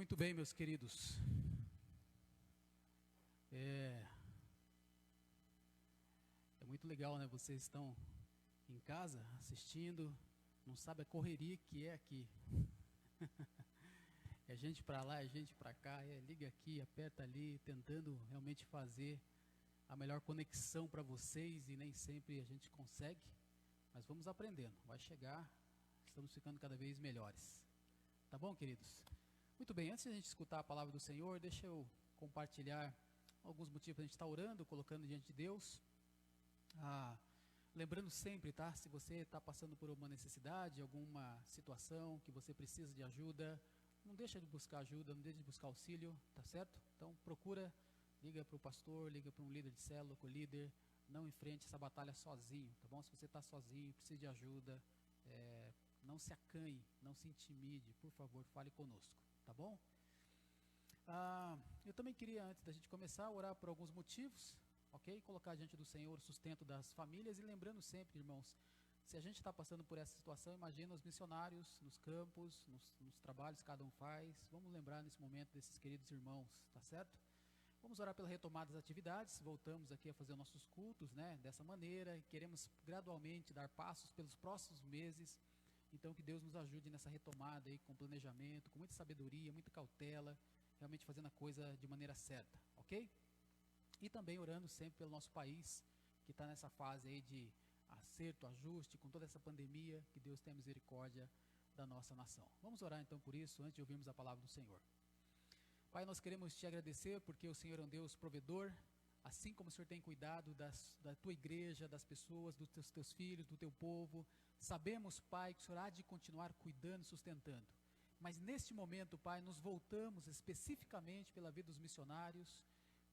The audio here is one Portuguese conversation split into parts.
Muito bem, meus queridos. É muito legal, né? Vocês estão em casa assistindo, não sabe a correria que é aqui. É gente para lá, é gente para cá, liga aqui, aperta ali, tentando realmente fazer a melhor conexão para vocês e nem sempre a gente consegue, mas vamos aprendendo, vai chegar, estamos ficando cada vez melhores. Tá bom, queridos? Muito bem, antes de a gente escutar a palavra do Senhor, deixa eu compartilhar alguns motivos para a gente estar orando, colocando diante de Deus. Lembrando sempre, tá? Se você está passando por uma necessidade, alguma situação que você precisa de ajuda, não deixa de buscar ajuda, não deixa de buscar auxílio, tá certo? Então procura, liga para o pastor, liga para um líder de célula, com o líder, não enfrente essa batalha sozinho, tá bom? Se você está sozinho, precisa de ajuda, não se acanhe, não se intimide, por favor, fale conosco, tá bom? Eu também queria, antes da gente começar, orar por alguns motivos, ok? Colocar diante do Senhor o sustento das famílias e lembrando sempre, irmãos, se a gente está passando por essa situação, imagina os missionários nos campos, nos trabalhos que cada um faz. Vamos lembrar nesse momento desses queridos irmãos, tá certo? Vamos orar pela retomada das atividades, voltamos aqui a fazer nossos cultos, né, dessa maneira, e queremos gradualmente dar passos pelos próximos meses, então que Deus nos ajude nessa retomada aí, com planejamento, com muita sabedoria, muita cautela, realmente fazendo a coisa de maneira certa, ok? E também orando sempre pelo nosso país, que está nessa fase aí de acerto, ajuste, com toda essa pandemia, que Deus tenha misericórdia da nossa nação. Vamos orar então por isso, antes de ouvirmos a palavra do Senhor. Pai, nós queremos te agradecer porque o Senhor é um Deus provedor, assim como o Senhor tem cuidado da tua igreja, das pessoas, dos teus filhos, do teu povo. Sabemos, Pai, que o Senhor há de continuar cuidando e sustentando. Mas neste momento, Pai, nos voltamos especificamente pela vida dos missionários.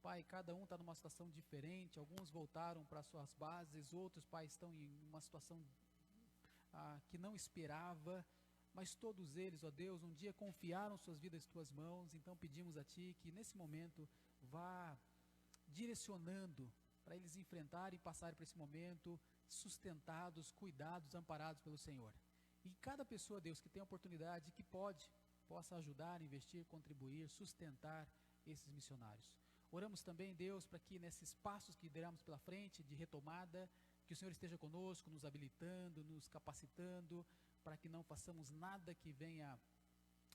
Pai, cada um está numa situação diferente, alguns voltaram para suas bases, outros, Pai, estão em uma situação que não esperava, mas todos eles, ó Deus, um dia confiaram suas vidas em tuas mãos, então pedimos a Ti que nesse momento vá direcionando para eles enfrentarem e passarem por esse momento sustentados, cuidados, amparados pelo Senhor. E cada pessoa, Deus, que tem a oportunidade, que possa ajudar, investir, contribuir, sustentar esses missionários. Oramos também, Deus, para que nesses passos que deramos pela frente, de retomada, que o Senhor esteja conosco, nos habilitando, nos capacitando, para que não façamos nada que venha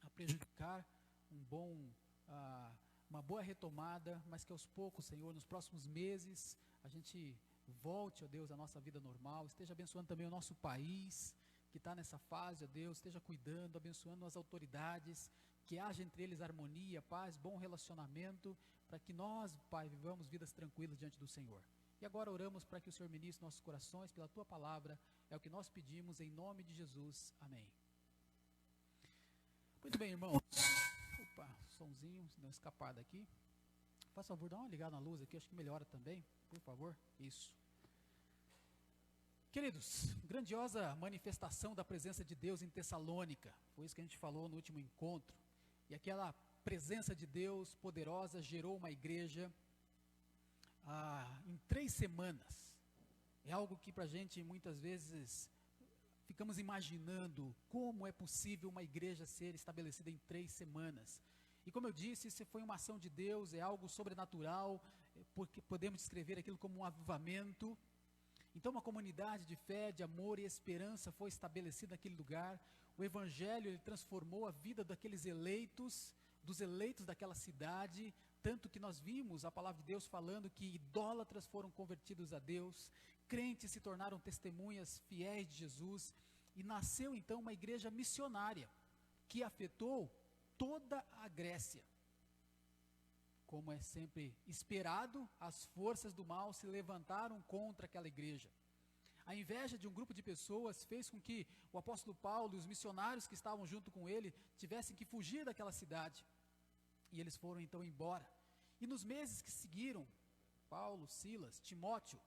a prejudicar uma boa retomada, mas que aos poucos, Senhor, nos próximos meses, a gente volte, ó Deus, à nossa vida normal, esteja abençoando também o nosso país, que está nessa fase, ó Deus, esteja cuidando, abençoando as autoridades, que haja entre eles harmonia, paz, bom relacionamento, para que nós, Pai, vivamos vidas tranquilas diante do Senhor. E agora oramos para que o Senhor ministre nossos corações pela Tua palavra, é o que nós pedimos em nome de Jesus, amém. Muito bem, irmãos. Opa, somzinho, deu uma escapada aqui. Faz favor, dá uma ligada na luz aqui, acho que melhora também, por favor, isso. Queridos, grandiosa manifestação da presença de Deus em Tessalônica, foi isso que a gente falou no último encontro, e aquela presença de Deus poderosa gerou uma igreja em 3 semanas, é algo que para a gente muitas vezes ficamos imaginando como é possível uma igreja ser estabelecida em 3 semanas, e como eu disse, isso foi uma ação de Deus, é algo sobrenatural, porque podemos descrever aquilo como um avivamento. Então uma comunidade de fé, de amor e esperança foi estabelecida naquele lugar. O evangelho, ele transformou a vida daqueles eleitos, dos eleitos daquela cidade, tanto que nós vimos a palavra de Deus falando que idólatras foram convertidos a Deus, crentes se tornaram testemunhas fiéis de Jesus, e nasceu então uma igreja missionária, que afetou toda a Grécia. Como é sempre esperado, as forças do mal se levantaram contra aquela igreja. A inveja de um grupo de pessoas fez com que o apóstolo Paulo e os missionários que estavam junto com ele tivessem que fugir daquela cidade. E eles foram então embora. E nos meses que seguiram, Paulo, Silas, Timóteo,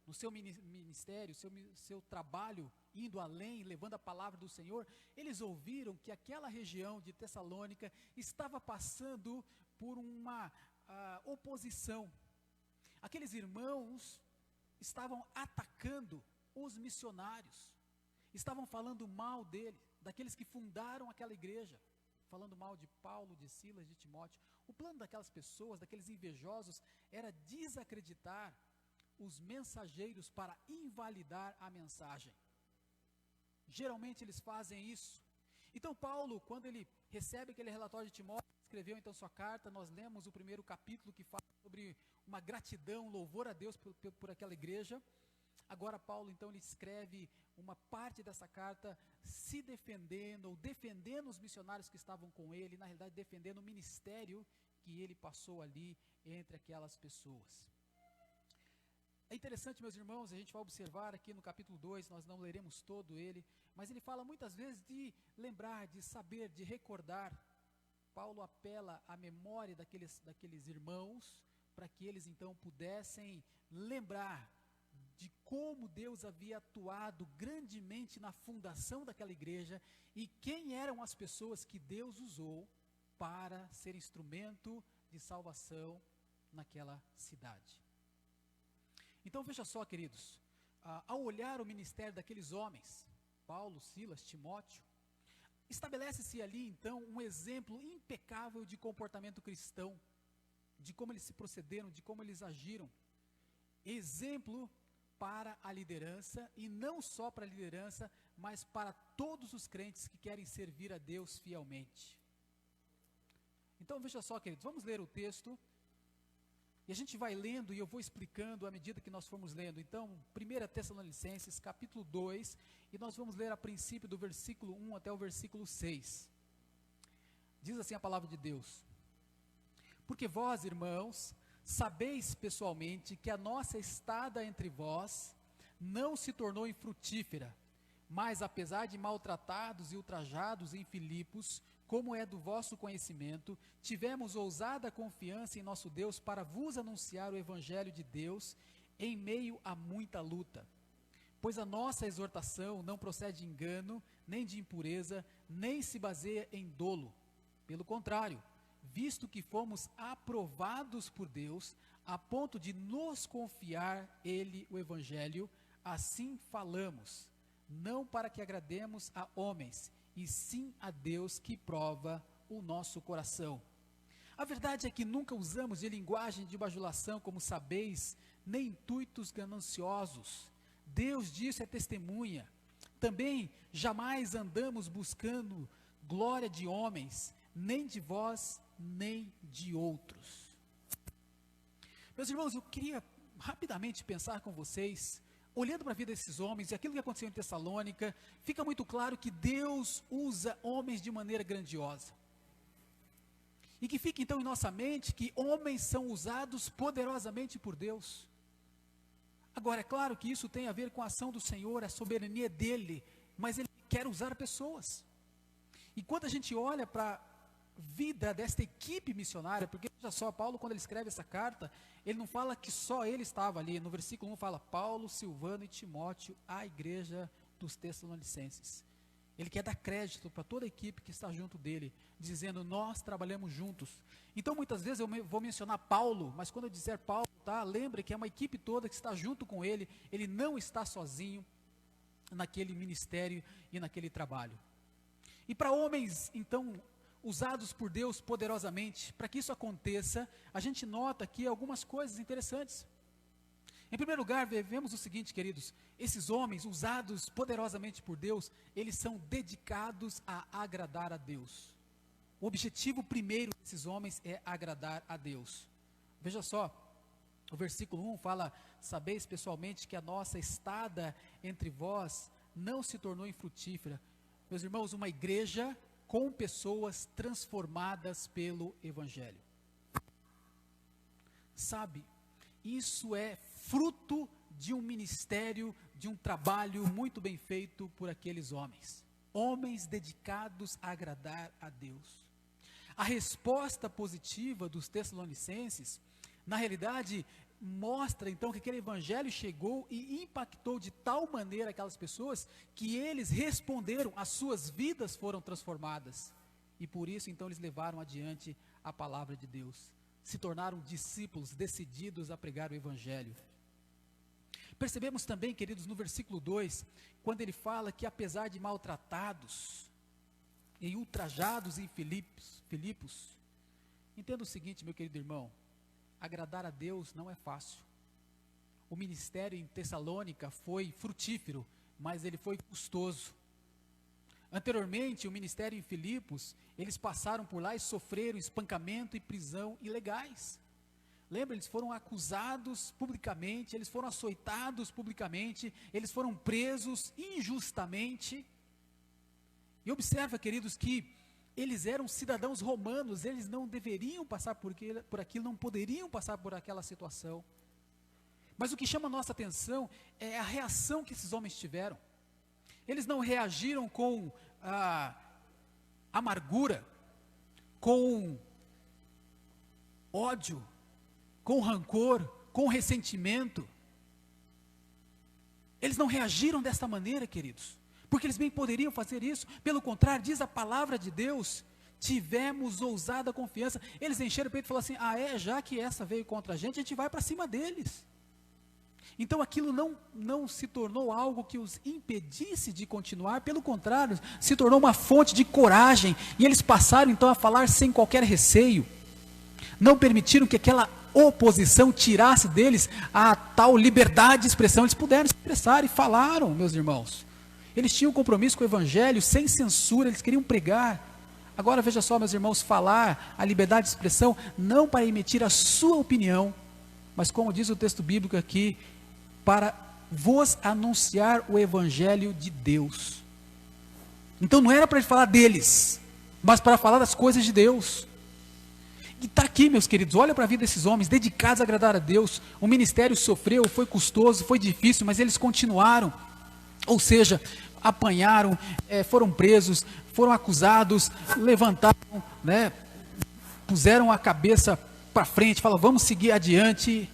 no seu ministério, seu trabalho, indo além, levando a palavra do Senhor, eles ouviram que aquela região de Tessalônica estava passando por uma oposição. Aqueles irmãos estavam atacando os missionários, estavam falando mal dele, daqueles que fundaram aquela igreja, falando mal de Paulo, de Silas, de Timóteo. O plano daquelas pessoas, daqueles invejosos, era desacreditar os mensageiros para invalidar a mensagem. Geralmente eles fazem isso. Então Paulo, quando ele recebe aquele relatório de Timóteo, escreveu então sua carta, nós lemos o primeiro capítulo que fala sobre uma gratidão, louvor a Deus por aquela igreja. Agora Paulo então ele escreve uma parte dessa carta se defendendo, ou defendendo os missionários que estavam com ele, na realidade defendendo o ministério que ele passou ali entre aquelas pessoas. É interessante, meus irmãos, a gente vai observar aqui no capítulo 2, nós não leremos todo ele, mas ele fala muitas vezes de lembrar, de saber, de recordar. Paulo apela à memória daqueles irmãos, para que eles então pudessem lembrar de como Deus havia atuado grandemente na fundação daquela igreja e quem eram as pessoas que Deus usou para ser instrumento de salvação naquela cidade. Então veja só, queridos, ao olhar o ministério daqueles homens, Paulo, Silas, Timóteo, estabelece-se ali então um exemplo impecável de comportamento cristão, de como eles se procederam, de como eles agiram. Exemplo para a liderança, e não só para a liderança, mas para todos os crentes que querem servir a Deus fielmente. Então veja só, queridos, vamos ler o texto, e a gente vai lendo e eu vou explicando à medida que nós formos lendo. Então, 1 Tessalonicenses, capítulo 2, e nós vamos ler a princípio do versículo 1 até o versículo 6. Diz assim a palavra de Deus: Porque vós, irmãos, sabeis pessoalmente que a nossa estada entre vós não se tornou infrutífera, mas apesar de maltratados e ultrajados em Filipos, como é do vosso conhecimento, tivemos ousada confiança em nosso Deus para vos anunciar o Evangelho de Deus em meio a muita luta. Pois a nossa exortação não procede de engano, nem de impureza, nem se baseia em dolo. Pelo contrário, visto que fomos aprovados por Deus, a ponto de nos confiar Ele o Evangelho, assim falamos, não para que agrademos a homens, e sim a Deus que prova o nosso coração. A verdade é que nunca usamos de linguagem de bajulação, como sabeis, nem intuitos gananciosos. Deus disso é testemunha. Também jamais andamos buscando glória de homens, nem de vós, nem de outros. Meus irmãos, eu queria rapidamente pensar com vocês, olhando para a vida desses homens e aquilo que aconteceu em Tessalônica, fica muito claro que Deus usa homens de maneira grandiosa. E que fique então em nossa mente que homens são usados poderosamente por Deus. Agora, é claro que isso tem a ver com a ação do Senhor, a soberania dEle, mas Ele quer usar pessoas. E quando a gente olha para a vida desta equipe missionária, porque veja só, Paulo, quando ele escreve essa carta, ele não fala que só ele estava ali. No versículo 1 fala Paulo, Silvano e Timóteo, a igreja dos Tessalonicenses. Ele quer dar crédito para toda a equipe que está junto dele, dizendo, nós trabalhamos juntos. Então muitas vezes eu vou mencionar Paulo, mas quando eu disser Paulo, tá, lembre que é uma equipe toda que está junto com ele, ele não está sozinho naquele ministério e naquele trabalho. E para homens, então, usados por Deus poderosamente, para que isso aconteça, a gente nota aqui algumas coisas interessantes. Em primeiro lugar, vemos o seguinte, queridos, esses homens usados poderosamente por Deus, eles são dedicados a agradar a Deus. O objetivo primeiro desses homens é agradar a Deus. Veja só, o versículo 1 fala, sabeis pessoalmente que a nossa estada entre vós não se tornou infrutífera. Meus irmãos, uma igreja com pessoas transformadas pelo Evangelho. Sabe, isso é fruto de um ministério, de um trabalho muito bem feito por aqueles homens. Homens dedicados a agradar a Deus. A resposta positiva dos Tessalonicenses, na realidade, mostra então que aquele evangelho chegou e impactou de tal maneira aquelas pessoas, que eles responderam, as suas vidas foram transformadas. E por isso então eles levaram adiante a palavra de Deus. Se tornaram discípulos decididos a pregar o evangelho. Percebemos também, queridos, no versículo 2, quando ele fala que apesar de maltratados, e ultrajados em Filipos. Entenda o seguinte, meu querido irmão, agradar a Deus não é fácil. O ministério em Tessalônica foi frutífero, mas ele foi custoso. Anteriormente, o ministério em Filipos, eles passaram por lá e sofreram espancamento e prisão ilegais. Lembra, eles foram acusados publicamente, eles foram açoitados publicamente, eles foram presos injustamente. E observa, queridos, que eles eram cidadãos romanos, eles não deveriam passar por aquilo, não poderiam passar por aquela situação. Mas o que chama a nossa atenção é a reação que esses homens tiveram. Eles não reagiram com amargura, com ódio, com rancor, com ressentimento. Eles não reagiram desta maneira, queridos, porque eles bem poderiam fazer isso. Pelo contrário, diz a palavra de Deus, tivemos ousada confiança. Eles encheram o peito e falaram assim, já que essa veio contra a gente vai para cima deles. Então aquilo não se tornou algo que os impedisse de continuar, pelo contrário, se tornou uma fonte de coragem, e eles passaram então a falar sem qualquer receio. Não permitiram que aquela oposição tirasse deles a tal liberdade de expressão. Eles puderam se expressar e falaram, meus irmãos. Eles tinham compromisso com o evangelho, sem censura, eles queriam pregar. Agora veja só, meus irmãos, falar a liberdade de expressão, não para emitir a sua opinião, mas como diz o texto bíblico aqui, para vos anunciar o evangelho de Deus. Então não era para ele falar deles, mas para falar das coisas de Deus. E está aqui, meus queridos, olha para a vida desses homens, dedicados a agradar a Deus. O ministério sofreu, foi custoso, foi difícil, mas eles continuaram. Ou seja, apanharam, foram presos, foram acusados, levantaram, puseram a cabeça para frente, falaram, vamos seguir adiante.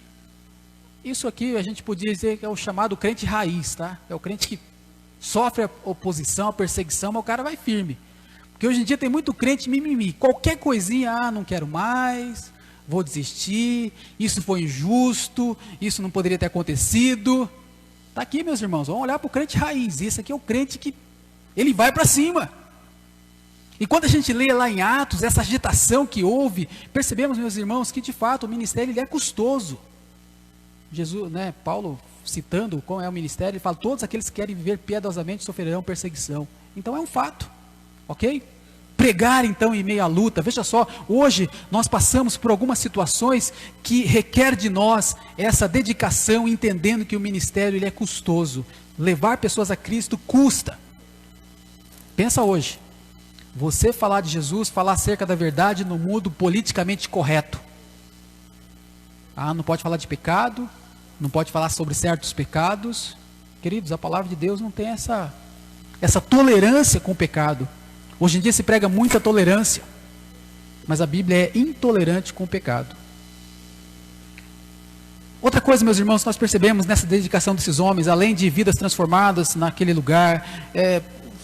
Isso aqui a gente podia dizer que é o chamado crente raiz, tá? É o crente que sofre a oposição, a perseguição, mas o cara vai firme. Porque hoje em dia tem muito crente mimimi, qualquer coisinha, não quero mais, vou desistir, isso foi injusto, isso não poderia ter acontecido. Está aqui, meus irmãos, vamos olhar para o crente raiz. Esse aqui é o crente que ele vai para cima. E quando a gente lê lá em Atos, essa agitação que houve, percebemos, meus irmãos, que de fato o ministério ele é custoso. Jesus, Paulo, citando qual é o ministério, ele fala, todos aqueles que querem viver piedosamente sofrerão perseguição. Então é um fato, ok? Pregar então em meio à luta, veja só, hoje nós passamos por algumas situações que requer de nós essa dedicação, entendendo que o ministério ele é custoso. Levar pessoas a Cristo custa. Pensa hoje, você falar de Jesus, falar acerca da verdade no mundo politicamente correto. Não pode falar de pecado, não pode falar sobre certos pecados. Queridos, a palavra de Deus não tem essa tolerância com o pecado. Hoje em dia se prega muita tolerância, mas a Bíblia é intolerante com o pecado. Outra coisa, meus irmãos, nós percebemos nessa dedicação desses homens, além de vidas transformadas naquele lugar,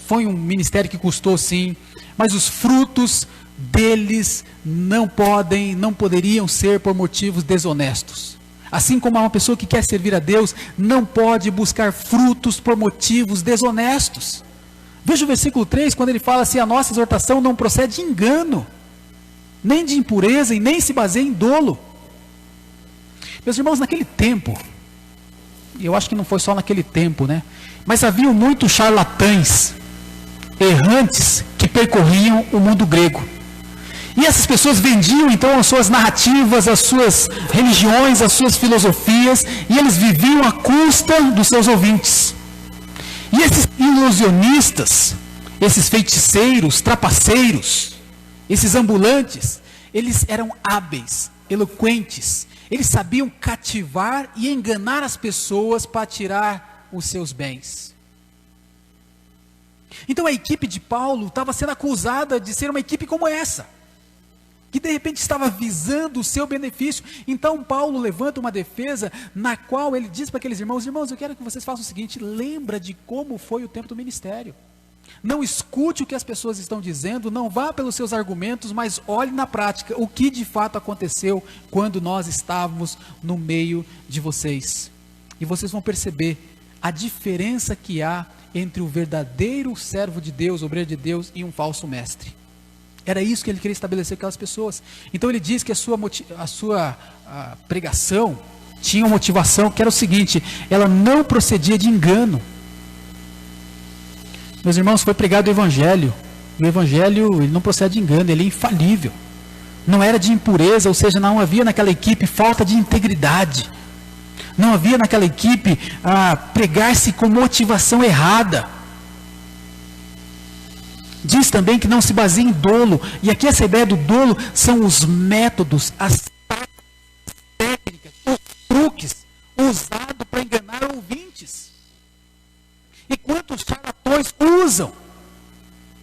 foi um ministério que custou sim, mas os frutos deles não poderiam ser por motivos desonestos. Assim como uma pessoa que quer servir a Deus não pode buscar frutos por motivos desonestos. Veja o versículo 3, quando ele fala assim, a nossa exortação não procede de engano, nem de impureza e nem se baseia em dolo. Meus irmãos, naquele tempo, eu acho que não foi só naquele tempo, mas haviam muitos charlatães, errantes, que percorriam o mundo grego. E essas pessoas vendiam então as suas narrativas, as suas religiões, as suas filosofias, e eles viviam à custa dos seus ouvintes. E esses ilusionistas, esses feiticeiros, trapaceiros, esses ambulantes, eles eram hábeis, eloquentes, eles sabiam cativar e enganar as pessoas para tirar os seus bens. Então a equipe de Paulo estava sendo acusada de ser uma equipe como essa, que de repente estava visando o seu benefício. Então Paulo levanta uma defesa na qual ele diz para aqueles irmãos, eu quero que vocês façam o seguinte, lembra de como foi o tempo do ministério. Não escute o que as pessoas estão dizendo, não vá pelos seus argumentos, mas olhe na prática o que de fato aconteceu quando nós estávamos no meio de vocês. E vocês vão perceber a diferença que há entre o verdadeiro servo de Deus, obreiro de Deus, e um falso mestre. Era isso que ele queria estabelecer com aquelas pessoas. Então ele diz que a sua pregação tinha uma motivação que era o seguinte: ela não procedia de engano. Meus irmãos, foi pregado o Evangelho. O Evangelho, ele não procede de engano, ele é infalível. Não era de impureza, ou seja, não havia naquela equipe falta de integridade. Não havia naquela equipe pregar-se com motivação errada. Diz também que não se baseia em dolo. E aqui essa ideia do dolo são os métodos, as técnicas, os truques usados para enganar ouvintes. E quantos charlatões usam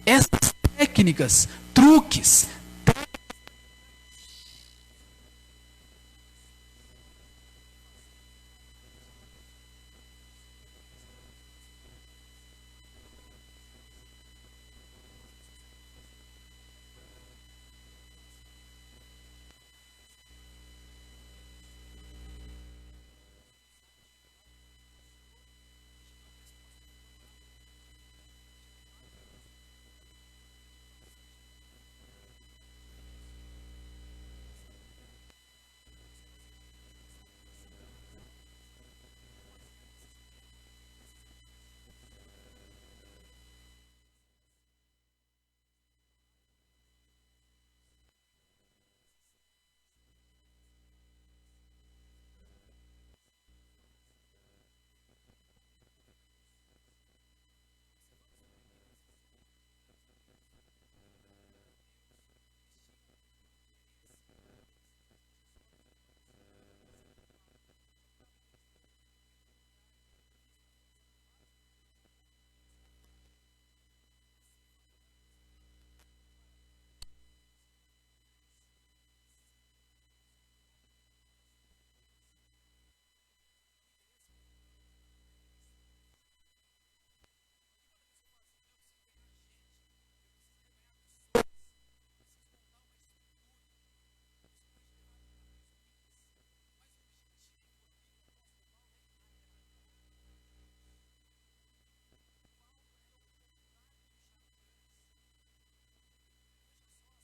essas técnicas, truques,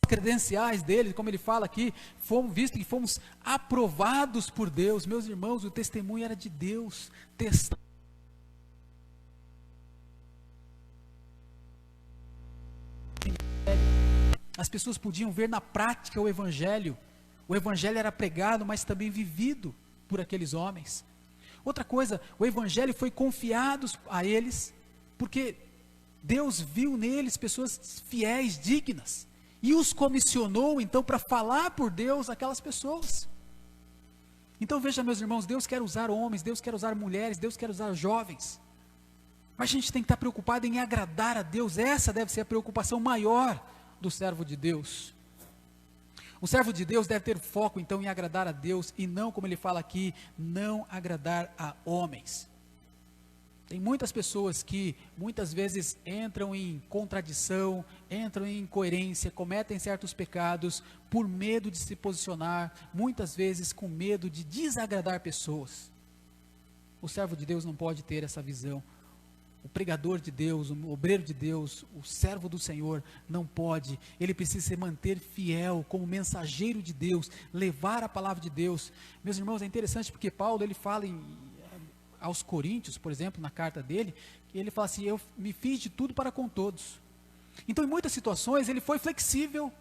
credenciais dele, como ele fala aqui, fomos vistos que fomos aprovados por Deus. Meus irmãos, o testemunho era de Deus. As pessoas podiam ver na prática o Evangelho. O Evangelho era pregado, mas também vivido por aqueles homens. Outra coisa, o Evangelho foi confiado a eles, porque Deus viu neles pessoas fiéis, dignas, e os comissionou então para falar por Deus aquelas pessoas. Então veja, meus irmãos, Deus quer usar homens, Deus quer usar mulheres, Deus quer usar jovens, mas a gente tem que estar preocupado em agradar a Deus. Essa deve ser a preocupação maior do servo de Deus. O servo de Deus deve ter foco então em agradar a Deus, e não, como ele fala aqui, não agradar a homens. Tem muitas pessoas que muitas vezes entram em contradição, entram em incoerência, cometem certos pecados por medo de se posicionar, muitas vezes com medo de desagradar pessoas. O servo de Deus não pode ter essa visão. O pregador de Deus, o obreiro de Deus, o servo do Senhor não pode. Ele precisa se manter fiel como mensageiro de Deus, levar a palavra de Deus. Meus irmãos, é interessante porque Paulo, ele fala aos Coríntios, por exemplo, na carta dele, ele fala assim: eu me fiz de tudo para com todos. Então, em muitas situações, ele foi flexível,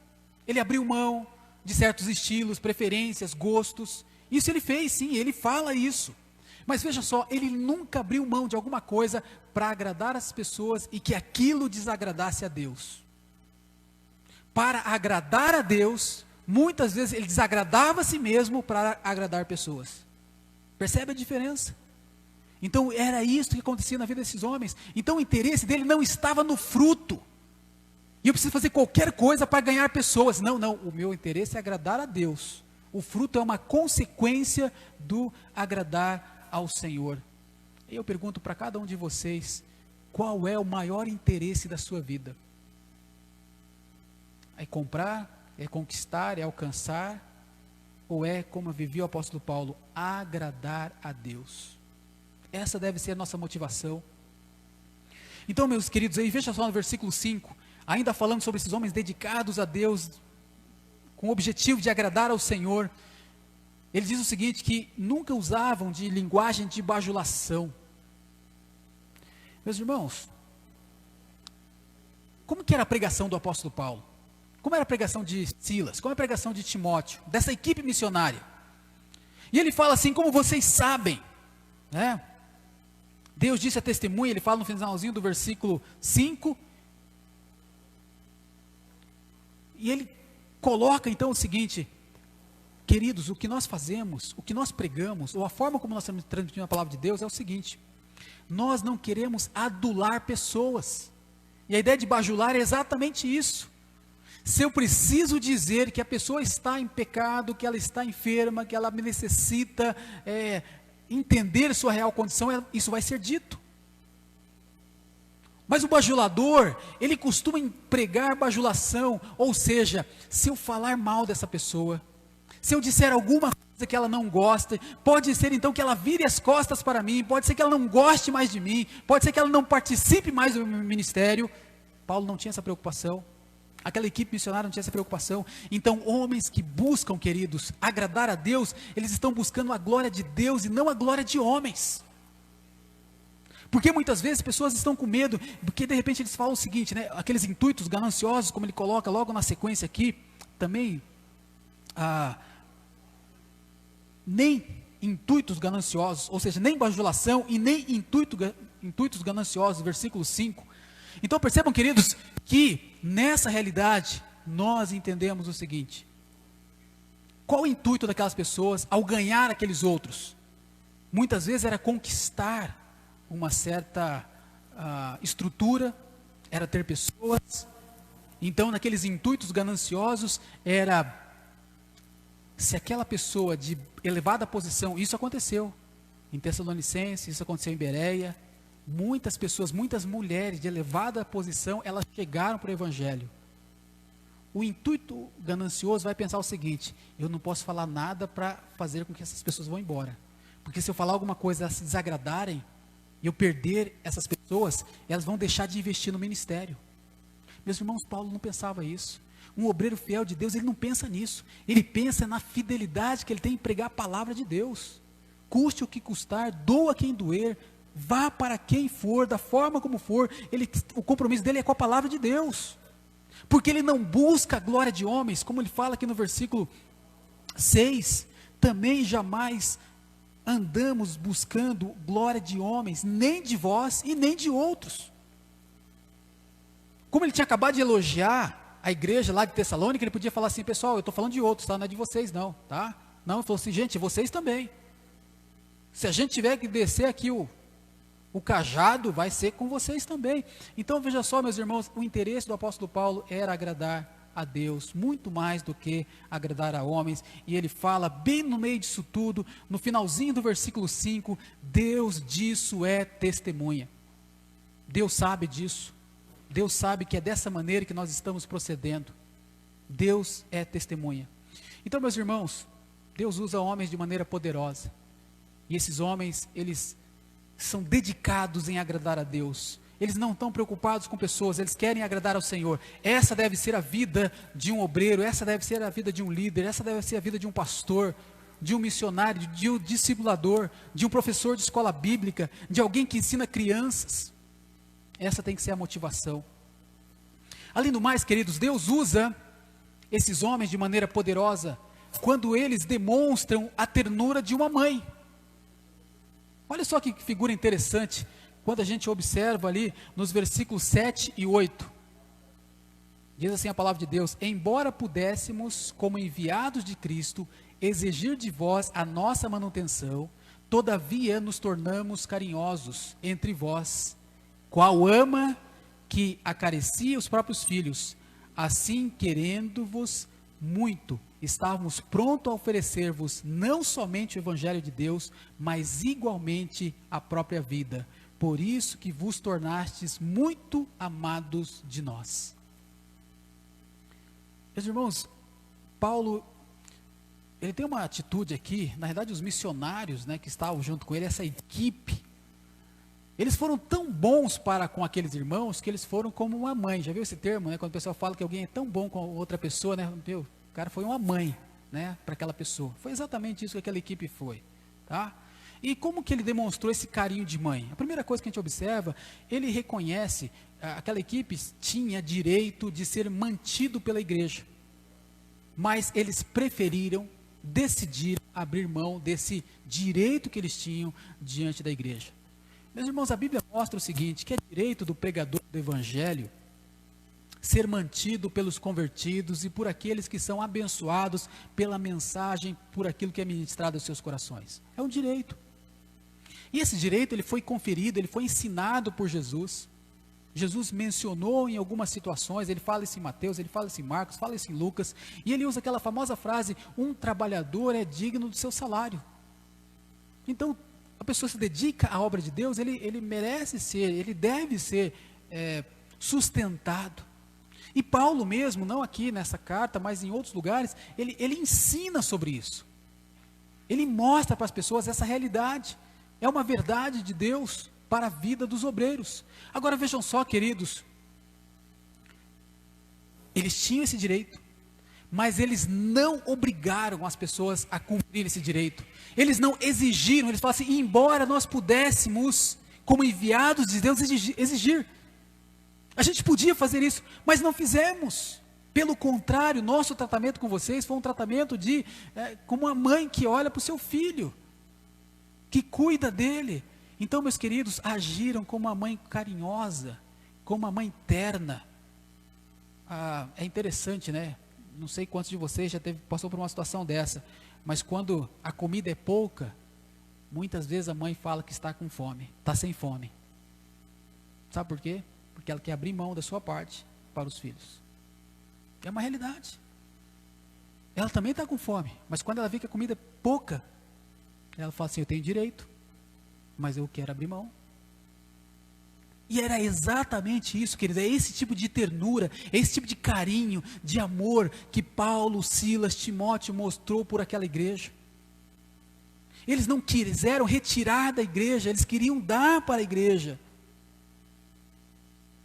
ele abriu mão de certos estilos, preferências, gostos. Isso ele fez, sim, ele fala isso. Mas veja só, ele nunca abriu mão de alguma coisa para agradar as pessoas e que aquilo desagradasse a Deus. Para agradar a Deus, muitas vezes ele desagradava a si mesmo para agradar pessoas. Percebe a diferença? Então era isso que acontecia na vida desses homens. Então o interesse dele não estava no fruto. E eu preciso fazer qualquer coisa para ganhar pessoas. Não, o meu interesse é agradar a Deus. O fruto é uma consequência do agradar ao Senhor. E eu pergunto para cada um de vocês: qual é o maior interesse da sua vida? É comprar, é conquistar, é alcançar? Ou é, como vivia o apóstolo Paulo, agradar a Deus? Essa deve ser a nossa motivação. Então, meus queridos, aí veja só no versículo 5, ainda falando sobre esses homens dedicados a Deus, com o objetivo de agradar ao Senhor, ele diz o seguinte, que nunca usavam de linguagem de bajulação. Meus irmãos, como que era a pregação do apóstolo Paulo? Como era a pregação de Silas? Como era a pregação de Timóteo? Dessa equipe missionária? E ele fala assim, como vocês sabem, né? Deus disse a testemunha, ele fala no finalzinho do versículo 5, e ele coloca então o seguinte, queridos, o que nós fazemos, o que nós pregamos, ou a forma como nós estamos transmitindo a palavra de Deus é o seguinte, nós não queremos adular pessoas, e a ideia de bajular é exatamente isso. Se eu preciso dizer que a pessoa está em pecado, que ela está enferma, que ela necessita entender sua real condição, isso vai ser dito. Mas o bajulador, ele costuma empregar bajulação, ou seja, se eu falar mal dessa pessoa, se eu disser alguma coisa que ela não gosta, pode ser então que ela vire as costas para mim, pode ser que ela não goste mais de mim, pode ser que ela não participe mais do meu ministério. Paulo não tinha essa preocupação, aquela equipe missionária não tinha essa preocupação. Então homens que buscam, queridos, agradar a Deus, eles estão buscando a glória de Deus e não a glória de homens. Porque muitas vezes pessoas estão com medo, porque de repente eles falam o seguinte, né, aqueles intuitos gananciosos, como ele coloca logo na sequência aqui, também, nem intuitos gananciosos, ou seja, nem bajulação e nem intuitos gananciosos, versículo 5. Então percebam, queridos, que nessa realidade, nós entendemos o seguinte, qual o intuito daquelas pessoas ao ganhar aqueles outros? Muitas vezes era conquistar uma certa estrutura, era ter pessoas. Então naqueles intuitos gananciosos era, se aquela pessoa de elevada posição, isso aconteceu em Tessalonicenses, isso aconteceu em Bereia, muitas pessoas, muitas mulheres de elevada posição, elas chegaram para o Evangelho. O intuito ganancioso vai pensar o seguinte, eu não posso falar nada para fazer com que essas pessoas vão embora, porque se eu falar alguma coisa, elas se desagradarem, e eu perder essas pessoas, elas vão deixar de investir no ministério. Meus irmãos, Paulo não pensava isso. Um obreiro fiel de Deus, ele não pensa nisso. Ele pensa na fidelidade que ele tem em pregar a palavra de Deus. Custe o que custar, doa quem doer, vá para quem for, da forma como for, o compromisso dele é com a palavra de Deus. Porque ele não busca a glória de homens, como ele fala aqui no versículo 6, também jamais andamos buscando glória de homens, nem de vós e nem de outros. Como ele tinha acabado de elogiar a igreja lá de Tessalônica, ele podia falar assim, pessoal, eu estou falando de outros, tá? Não é de vocês não, tá? Não, ele falou assim, gente, vocês também. Se a gente tiver que descer aqui o cajado, vai ser com vocês também. Então veja só, meus irmãos, o interesse do apóstolo Paulo era agradar a Deus, muito mais do que agradar a homens, e ele fala bem no meio disso tudo, no finalzinho do versículo 5, Deus disso é testemunha. Deus sabe disso, Deus sabe que é dessa maneira que nós estamos procedendo, Deus é testemunha. Então, meus irmãos, Deus usa homens de maneira poderosa, e esses homens, eles são dedicados em agradar a Deus. Eles não estão preocupados com pessoas, eles querem agradar ao Senhor. Essa deve ser a vida de um obreiro, essa deve ser a vida de um líder, essa deve ser a vida de um pastor, de um missionário, de um discipulador, de um professor de escola bíblica, de alguém que ensina crianças. Essa tem que ser a motivação. Além do mais, queridos, Deus usa esses homens de maneira poderosa quando eles demonstram a ternura de uma mãe. Olha só que figura interessante, quando a gente observa ali nos versículos 7 e 8, diz assim a palavra de Deus, embora pudéssemos, como enviados de Cristo, exigir de vós a nossa manutenção, todavia nos tornamos carinhosos entre vós, qual ama que acaricia os próprios filhos, assim querendo-vos muito, estávamos prontos a oferecer-vos não somente o Evangelho de Deus, mas igualmente a própria vida, por isso que vos tornastes muito amados de nós. Meus irmãos, Paulo, ele tem uma atitude aqui, na verdade os missionários, né, que estavam junto com ele, essa equipe, Eles foram tão bons para com aqueles irmãos que eles foram como uma mãe. Já viu esse termo, né? Quando o pessoal fala que alguém é tão bom com outra pessoa, né? Meu, o cara foi uma mãe, né? Para aquela pessoa. Foi exatamente isso que aquela equipe foi, tá? E como que ele demonstrou esse carinho de mãe? A primeira coisa que a gente observa, ele reconhece, aquela equipe tinha direito de ser mantido pela igreja, mas eles preferiram decidir abrir mão desse direito que eles tinham diante da igreja. Meus irmãos, a Bíblia mostra o seguinte, que é direito do pregador do evangelho ser mantido pelos convertidos e por aqueles que são abençoados pela mensagem, por aquilo que é ministrado aos seus corações. É um direito. E esse direito, ele foi conferido, ele foi ensinado por Jesus. Jesus mencionou em algumas situações, ele fala isso em Mateus, ele fala isso em Marcos, fala isso em Lucas, e ele usa aquela famosa frase, um trabalhador é digno do seu salário. Então, a pessoa se dedica à obra de Deus, ele merece ser, ele deve ser sustentado. E Paulo mesmo, não aqui nessa carta, mas em outros lugares, ele ensina sobre isso. Ele mostra para as pessoas essa realidade. É uma verdade de Deus para a vida dos obreiros. Agora vejam só, queridos, eles tinham esse direito, mas eles não obrigaram as pessoas a cumprir esse direito. Eles não exigiram, eles falaram assim, embora nós pudéssemos, como enviados de Deus, exigir. A gente podia fazer isso, mas não fizemos. Pelo contrário, nosso tratamento com vocês foi um tratamento como uma mãe que olha para o seu filho, que cuida dele. Então, meus queridos, agiram como uma mãe carinhosa, como uma mãe terna. É interessante, né? Não sei quantos de vocês já passou por uma situação dessa, mas quando a comida é pouca, muitas vezes a mãe fala que está com fome, está sem fome. Sabe por quê? Porque ela quer abrir mão da sua parte para os filhos. É uma realidade. Ela também está com fome, mas quando ela vê que a comida é pouca, ela fala assim, eu tenho direito, mas eu quero abrir mão. E era exatamente isso, querido, é esse tipo de ternura, é esse tipo de carinho, de amor que Paulo, Silas, Timóteo mostrou por aquela igreja. Eles não quiseram retirar da igreja, eles queriam dar para a igreja.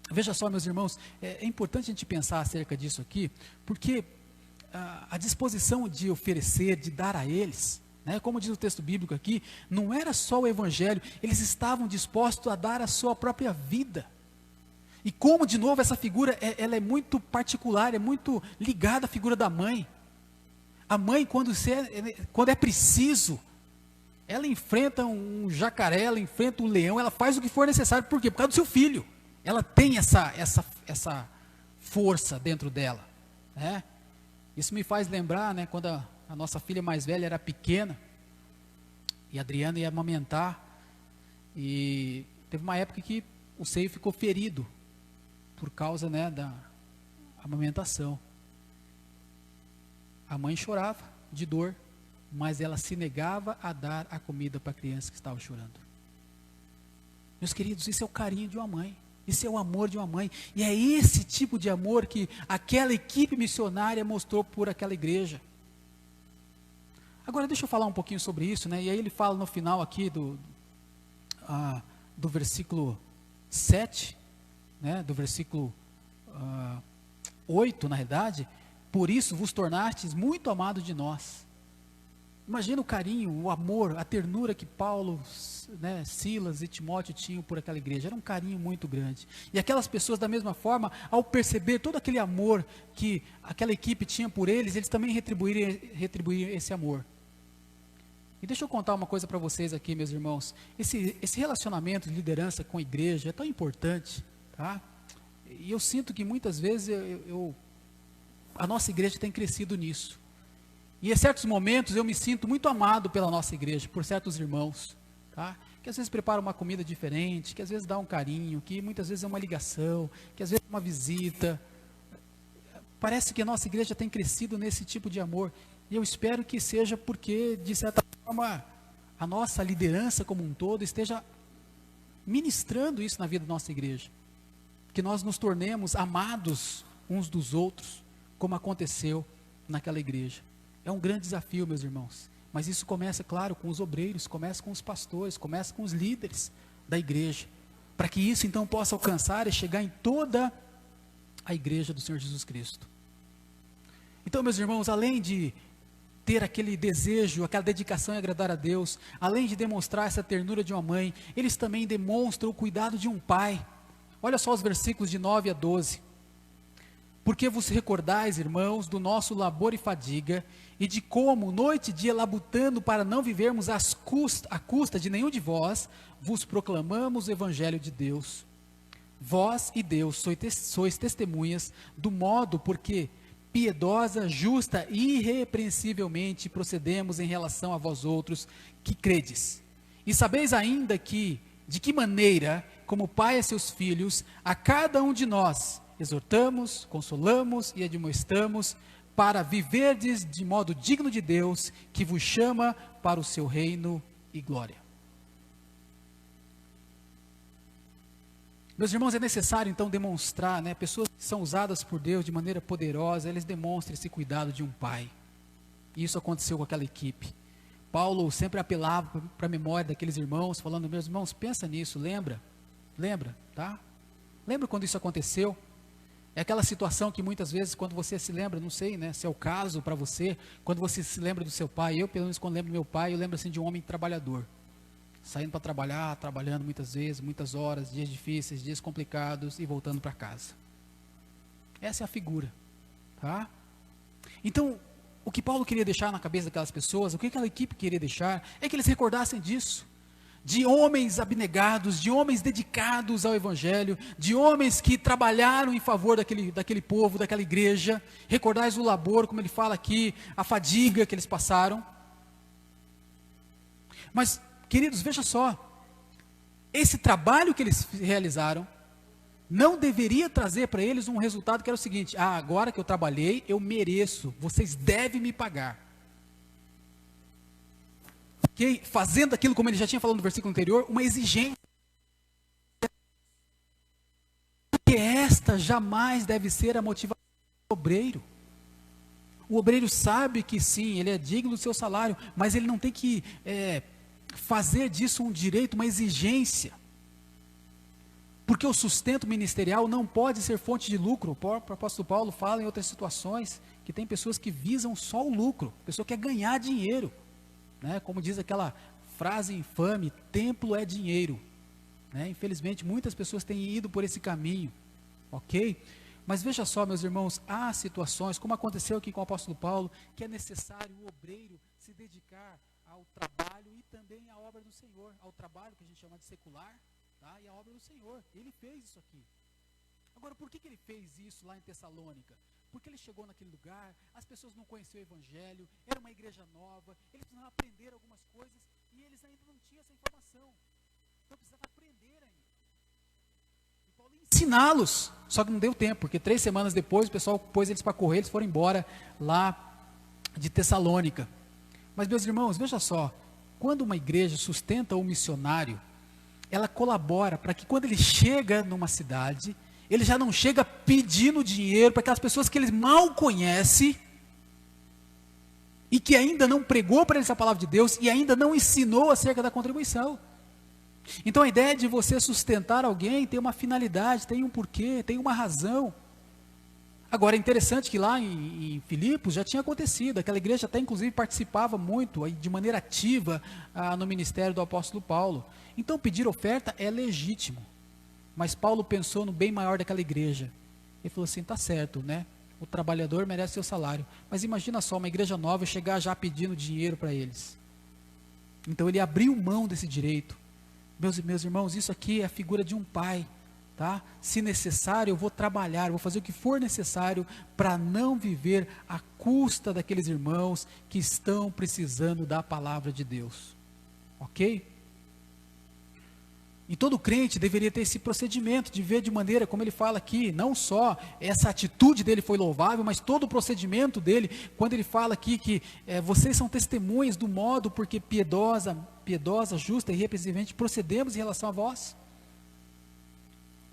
Veja só, meus irmãos, é importante a gente pensar acerca disso aqui, porque a disposição de oferecer, de dar a eles, né, como diz o texto bíblico aqui, não era só o evangelho, eles estavam dispostos a dar a sua própria vida. E como, de novo, essa figura, ela é muito particular, é muito ligada à figura da mãe. A mãe, quando é preciso, ela enfrenta um jacaré, ela enfrenta um leão, ela faz o que for necessário. Por quê? Por causa do seu filho. Ela tem essa força dentro dela, né? Isso me faz lembrar, né, quando a nossa filha mais velha era pequena, e a Adriana ia amamentar, e teve uma época que o seio ficou ferido, por causa, né, da amamentação. A mãe chorava de dor, mas ela se negava a dar a comida para a criança que estava chorando. Meus queridos, isso é o carinho de uma mãe. Isso é o amor de uma mãe. E é esse tipo de amor que aquela equipe missionária mostrou por aquela igreja. Agora deixa eu falar um pouquinho sobre isso, né? E aí ele fala no final aqui do versículo 7, né? Do versículo 8, na realidade. Por isso vos tornastes muito amados de nós. Imagina o carinho, o amor, a ternura que Paulo, né, Silas e Timóteo tinham por aquela igreja. Era um carinho muito grande. E aquelas pessoas, da mesma forma, ao perceber todo aquele amor que aquela equipe tinha por eles, eles também retribuíram esse amor. E deixa eu contar uma coisa para vocês aqui, meus irmãos. Esse relacionamento de liderança com a igreja é tão importante, tá? E eu sinto que muitas vezes a nossa igreja tem crescido nisso. E em certos momentos eu me sinto muito amado pela nossa igreja, por certos irmãos, tá? Que às vezes preparam uma comida diferente, que às vezes dá um carinho, que muitas vezes é uma ligação, que às vezes é uma visita. Parece que a nossa igreja tem crescido nesse tipo de amor. E eu espero que seja porque, de certa forma, a nossa liderança como um todo esteja ministrando isso na vida da nossa igreja. Que nós nos tornemos amados uns dos outros, como aconteceu naquela igreja. É um grande desafio, meus irmãos, mas isso começa, claro, com os obreiros, começa com os pastores, começa com os líderes da igreja, para que isso então possa alcançar e chegar em toda a igreja do Senhor Jesus Cristo. Então, meus irmãos, além de ter aquele desejo, aquela dedicação em agradar a Deus, além de demonstrar essa ternura de uma mãe, eles também demonstram o cuidado de um pai. Olha só os versículos de 9 a 12. Porque vos recordais, irmãos, do nosso labor e fadiga, e de como, noite e dia, labutando para não vivermos à custa de nenhum de vós, vos proclamamos o Evangelho de Deus. Vós e Deus sois testemunhas do modo porque piedosa, justa e irrepreensivelmente procedemos em relação a vós outros que credes. E sabeis ainda que, de que maneira, como pai a seus filhos, a cada um de nós exortamos, consolamos e admoestamos para viverdes de modo digno de Deus, que vos chama para o seu reino e glória. Meus irmãos, é necessário então demonstrar, pessoas que são usadas por Deus de maneira poderosa, eles demonstram esse cuidado de um pai. E isso aconteceu com aquela equipe. Paulo sempre apelava para a memória daqueles irmãos, falando: meus irmãos, pensa nisso, lembra, tá? Lembra quando isso aconteceu? É aquela situação que muitas vezes, quando você se lembra, não sei, se é o caso para você, quando você se lembra do seu pai, eu pelo menos quando lembro do meu pai, eu lembro assim de um homem trabalhador, saindo para trabalhar, trabalhando muitas vezes, muitas horas, dias difíceis, dias complicados e voltando para casa. Essa é a figura, tá? Então, o que Paulo queria deixar na cabeça daquelas pessoas, o que aquela equipe queria deixar, é que eles recordassem disso. De homens abnegados, de homens dedicados ao Evangelho, de homens que trabalharam em favor daquele povo, daquela igreja. Recordais o labor, como ele fala aqui, a fadiga que eles passaram. Mas, queridos, veja só, esse trabalho que eles realizaram, não deveria trazer para eles um resultado que era o seguinte: agora que eu trabalhei, eu mereço, vocês devem me pagar. Okay? Fazendo aquilo, como ele já tinha falado no versículo anterior, uma exigência. Porque esta jamais deve ser a motivação do obreiro. O obreiro sabe que sim, ele é digno do seu salário, mas ele não tem que fazer disso um direito, uma exigência. Porque o sustento ministerial não pode ser fonte de lucro. O próprio apóstolo Paulo fala em outras situações que tem pessoas que visam só o lucro, a pessoa quer ganhar dinheiro. Como diz aquela frase infame, templo é dinheiro. Infelizmente, muitas pessoas têm ido por esse caminho, ok? Mas veja só, meus irmãos, há situações, como aconteceu aqui com o apóstolo Paulo, que é necessário o obreiro se dedicar ao trabalho e também à obra do Senhor, ao trabalho que a gente chama de secular, tá? E à obra do Senhor. Ele fez isso aqui. Agora, por que ele fez isso lá em Tessalônica? Porque ele chegou naquele lugar, as pessoas não conheciam o Evangelho, era uma igreja nova, eles precisavam aprender algumas coisas e eles ainda não tinham essa informação. Então precisavam aprender ainda. E Paulo ensiná-los, só que não deu tempo, porque 3 semanas depois o pessoal pôs eles para correr, eles foram embora lá de Tessalônica. Mas, meus irmãos, veja só, quando uma igreja sustenta um missionário, ela colabora para que quando ele chega numa cidade, ele já não chega pedindo dinheiro para aquelas pessoas que ele mal conhece e que ainda não pregou para eles a palavra de Deus e ainda não ensinou acerca da contribuição. Então a ideia de você sustentar alguém tem uma finalidade, tem um porquê, tem uma razão. Agora é interessante que lá em Filipos já tinha acontecido, aquela igreja até inclusive participava muito, de maneira ativa, no ministério do apóstolo Paulo. Então pedir oferta é legítimo. Mas Paulo pensou no bem maior daquela igreja. Ele falou assim, tá certo, o trabalhador merece seu salário. Mas imagina só, uma igreja nova chegar já pedindo dinheiro para eles. Então ele abriu mão desse direito. Meus irmãos, isso aqui é a figura de um pai, tá? Se necessário, eu vou trabalhar, eu vou fazer o que for necessário para não viver à custa daqueles irmãos que estão precisando da palavra de Deus. Ok? E todo crente deveria ter esse procedimento, de ver de maneira, como ele fala aqui, não só essa atitude dele foi louvável, mas todo o procedimento dele, quando ele fala aqui que vocês são testemunhas do modo porque piedosa, justa e irrepreensivelmente procedemos em relação a vós.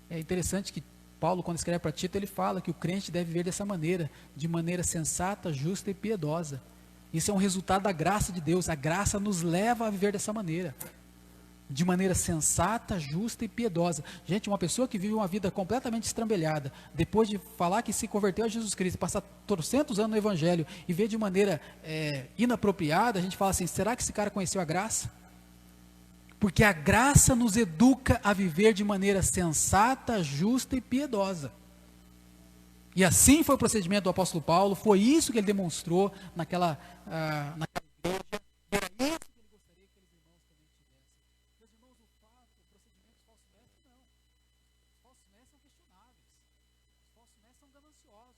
É interessante que Paulo, quando escreve para Tito, ele fala que o crente deve viver dessa maneira, de maneira sensata, justa e piedosa. Isso é um resultado da graça de Deus, a graça nos leva a viver dessa maneira. de maneira sensata, justa e piedosa. Gente, uma pessoa que vive uma vida completamente estrambelhada, depois de falar que se converteu a Jesus Cristo, passar trocentos anos no Evangelho e ver de maneira inapropriada, a gente fala assim, será que esse cara conheceu a graça? Porque a graça nos educa a viver de maneira sensata, justa e piedosa. E assim foi o procedimento do apóstolo Paulo, foi isso que ele demonstrou naquela igreja, e era isso que ele gostaria que aqueles irmãos também tivessem. Meus irmãos, o procedimento dos falsos mestres, não. Os falsos mestres são questionáveis. Os falsos mestres são gananciosos.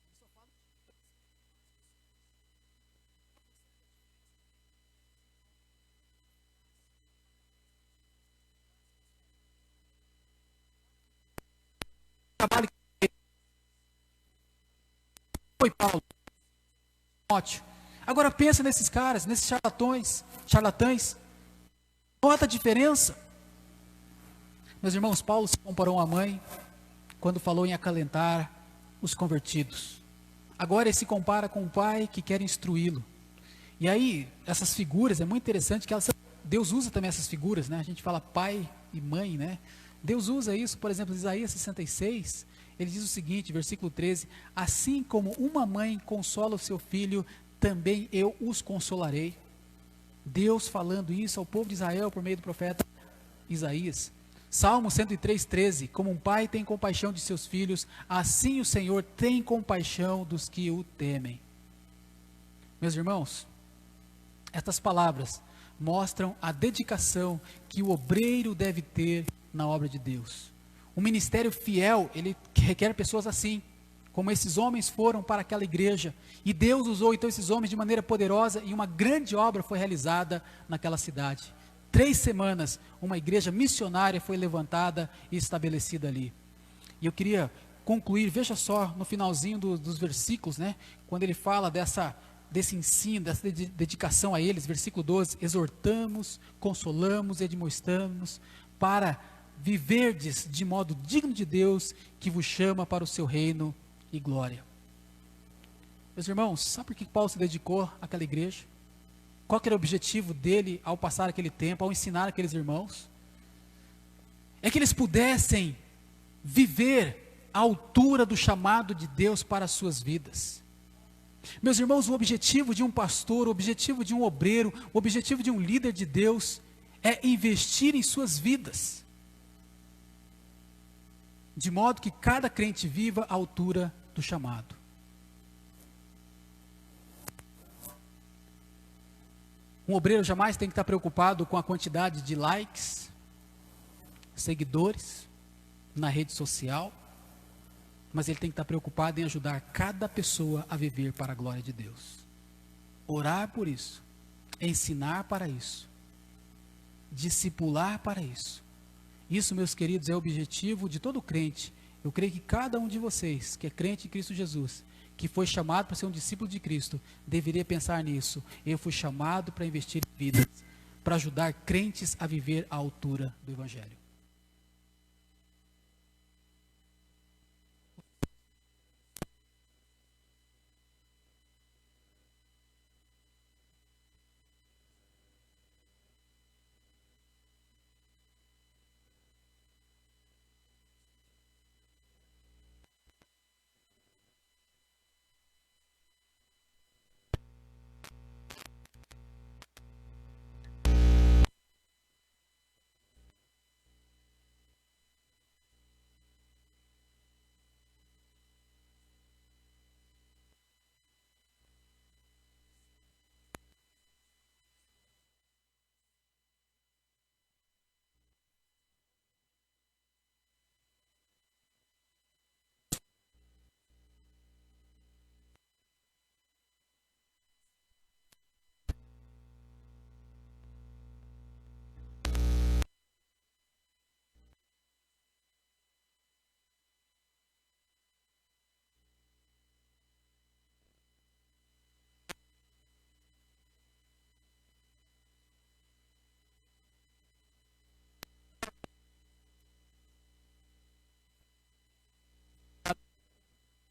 Eles só falam trabalho que foi Paulo, Timóteo. Agora pensa nesses caras, nesses charlatães. Nota a diferença. Meus irmãos, Paulo se comparou a mãe quando falou em acalentar os convertidos. Agora ele se compara com o pai que quer instruí-lo. E aí, essas figuras, é muito interessante que Deus usa também essas figuras, né? A gente fala pai e mãe, né? Deus usa isso, por exemplo, em Isaías 66, ele diz o seguinte, versículo 13, assim como uma mãe consola o seu filho, também eu os consolarei. Deus falando isso ao povo de Israel por meio do profeta Isaías. Salmo 103, 13, como um pai tem compaixão de seus filhos, assim o Senhor tem compaixão dos que o temem. Meus irmãos, estas palavras mostram a dedicação que o obreiro deve ter na obra de Deus. O ministério fiel, ele requer pessoas assim, como esses homens foram para aquela igreja, e Deus usou então esses homens de maneira poderosa, e uma grande obra foi realizada naquela cidade. 3 semanas, uma igreja missionária foi levantada e estabelecida ali. E eu queria concluir, veja só, no finalzinho dos versículos, né, quando ele fala desse ensino, dessa dedicação a eles, versículo 12, exortamos, consolamos e admoestamos para viverdes de modo digno de Deus, que vos chama para o seu reino e glória. Meus irmãos, sabe por que Paulo se dedicou àquela igreja? Qual que era o objetivo dele ao passar aquele tempo, ao ensinar aqueles irmãos? É que eles pudessem viver à altura do chamado de Deus para as suas vidas. Meus irmãos, o objetivo de um pastor, o objetivo de um obreiro, o objetivo de um líder de Deus é investir em suas vidas, de modo que cada crente viva à altura do chamado. Um obreiro jamais tem que estar preocupado com a quantidade de likes, seguidores na rede social, mas ele tem que estar preocupado em ajudar cada pessoa a viver para a glória de Deus. Orar por isso, ensinar para isso, discipular para isso. Isso, meus queridos, é o objetivo de todo crente. Eu creio que cada um de vocês, que é crente em Cristo Jesus, que foi chamado para ser um discípulo de Cristo, deveria pensar nisso. Eu fui chamado para investir em vidas, para ajudar crentes a viver à altura do Evangelho.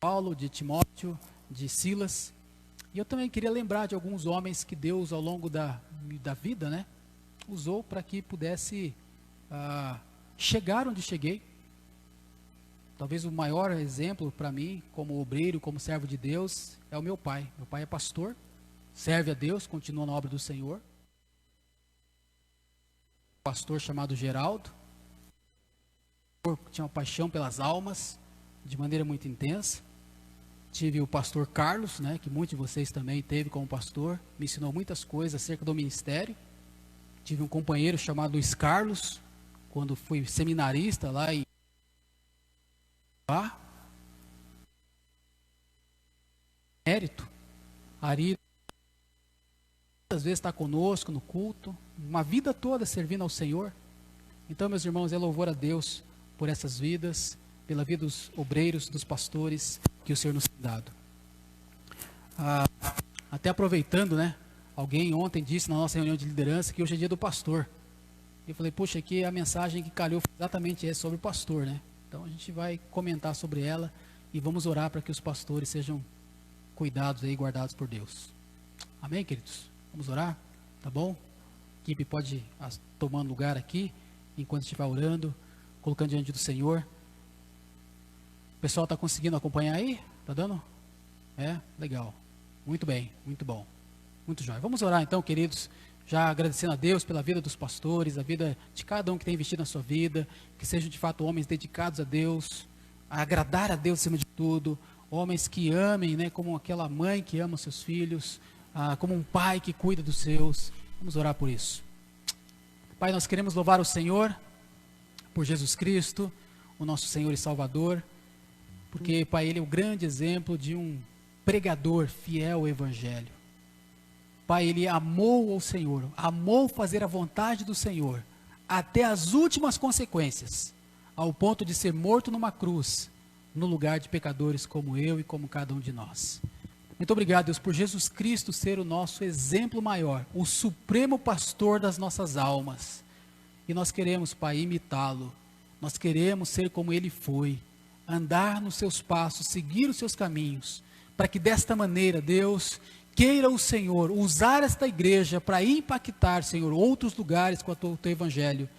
Paulo, de Timóteo, de Silas. E eu também queria lembrar de alguns homens que Deus, ao longo da vida, né, usou para que pudesse chegar onde cheguei. Talvez o maior exemplo para mim, como obreiro, como servo de Deus, é o meu pai. Meu pai é pastor, serve a Deus, continua na obra do Senhor. Pastor chamado Geraldo, tinha uma paixão pelas almas, de maneira muito intensa. Tive o pastor Carlos, né, que muitos de vocês também teve como pastor, me ensinou muitas coisas acerca do ministério. Tive um companheiro chamado Luiz Carlos, quando fui seminarista lá em Mérito. Ari muitas vezes está conosco no culto, uma vida toda servindo ao Senhor. Então, meus irmãos, é louvor a Deus por essas vidas, pela vida dos obreiros, dos pastores que o Senhor nos tem dado. Até aproveitando, né? Alguém ontem disse na nossa reunião de liderança que hoje é dia do pastor. Eu falei, puxa, aqui a mensagem que calhou exatamente é sobre o pastor, né? Então a gente vai comentar sobre ela e vamos orar para que os pastores sejam cuidados e guardados por Deus. Amém, queridos? Vamos orar? Tá bom? A equipe pode ir tomando lugar aqui, enquanto estiver orando, colocando diante do Senhor. O pessoal está conseguindo acompanhar aí? Tá dando? É? Legal. Muito bem, muito bom. Muito jóia. Vamos orar então, queridos, já agradecendo a Deus pela vida dos pastores, a vida de cada um que tem investido na sua vida, que sejam de fato homens dedicados a Deus, a agradar a Deus acima de tudo, homens que amem, né, como aquela mãe que ama seus filhos, como um pai que cuida dos seus. Vamos orar por isso. Pai, nós queremos louvar o Senhor por Jesus Cristo, o nosso Senhor e Salvador, porque, Pai, Ele é o grande exemplo de um pregador fiel ao Evangelho. Pai, Ele amou o Senhor, amou fazer a vontade do Senhor, até as últimas consequências, ao ponto de ser morto numa cruz, no lugar de pecadores como eu e como cada um de nós. Muito obrigado, Deus, por Jesus Cristo ser o nosso exemplo maior, o supremo pastor das nossas almas. E nós queremos, Pai, imitá-lo. Nós queremos ser como Ele foi, andar nos seus passos, seguir os seus caminhos, para que desta maneira, Deus, queira o Senhor usar esta igreja para impactar, Senhor, outros lugares com o teu evangelho,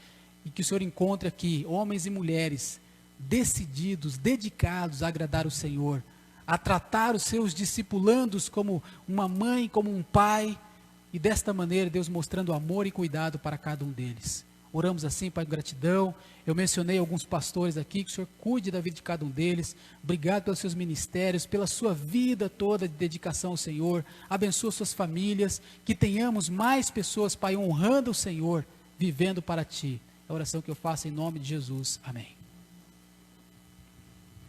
e que o Senhor encontre aqui homens e mulheres decididos, dedicados a agradar o Senhor, a tratar os seus discipulandos como uma mãe, como um pai, e desta maneira, Deus, mostrando amor e cuidado para cada um deles. Oramos assim, Pai, com gratidão. Eu mencionei alguns pastores aqui, que o Senhor cuide da vida de cada um deles. Obrigado pelos seus ministérios, pela sua vida toda de dedicação ao Senhor. Abençoa suas famílias, que tenhamos mais pessoas, Pai, honrando o Senhor, vivendo para Ti. É a oração que eu faço em nome de Jesus. Amém.